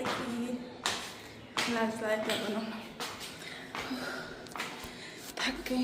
कि लाज लाग्यो बनाउन थक्कै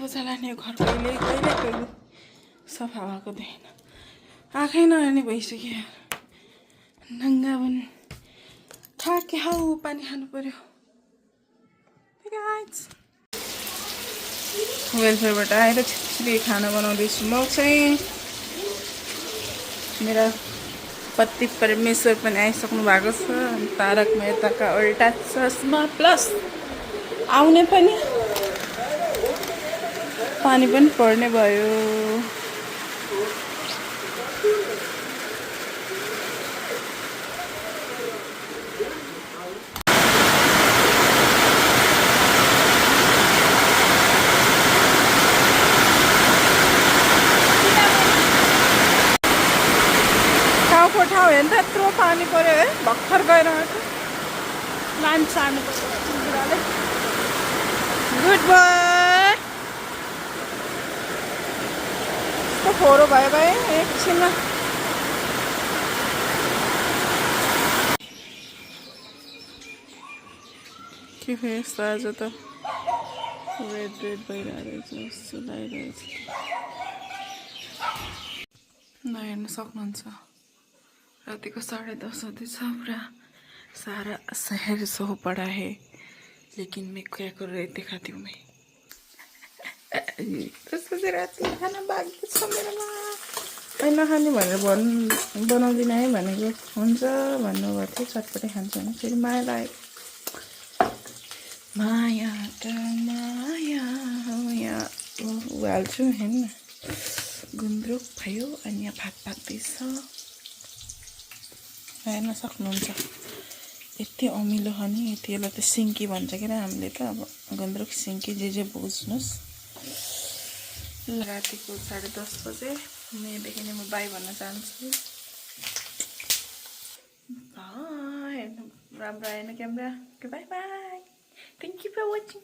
पोचा लाग्ने घर कहिले कहिले कहिले सफा भएको देखेन आँखै नहेर्ने भइसक्यो नङ्गा पनि थाके हौ पानी खानु पर्यो वेलफेयरबाट आएर छिटछिटो खाना बनाउँदैछु म चाहिँ मेरा पति परमेश्वर पनि आइसक्नु भएको छ तारक मेहताका उल्टा चस्मा प्लस आउने पनि पानी पनि पर्ने भयो ठाउँको ठाउँ हेर्नु त यत्रो पानी पर्यो है भर्खर गएर लान सार्नु पर्यो गुड बोय फोहोरो भयो भाइ एकछिनमा के भयो यस्तो आज त रेड भइरहेको रहेछ सुलाइरहेछ नहेर्न सक्नुहुन्छ रातिको 10:30 हुँदैछ पुरा सारा शहर सो पड़ा है लेकिन मैं क्या कर रही दिखाती हूँ मैं त्यस्तो चाहिँ राति खाना बाँकी छ मेरोमा होइन खाने भनेर बनाउँदिनँ है भनेको हुन्छ भन्नुभएको थियो चटपटै खान्छ भने फेरि माया लाग्यो माया त माया यहाँ हाल्छु हेर्नु गुन्द्रुक भयो अनि यहाँ भात पाक्दैछ हेर्न सक्नुहुन्छ यति अमिलो हो नि त्यसलाई त सिन्की भन्छ के हामीले त अब गुन्द्रुक सिन्की जे बुझ्नुहोस् रातिको 10:30 बजे यहाँदेखि नै म बाई भन्न चाहन्छु बाई राम्रो आएन camera bye bye thank you for watching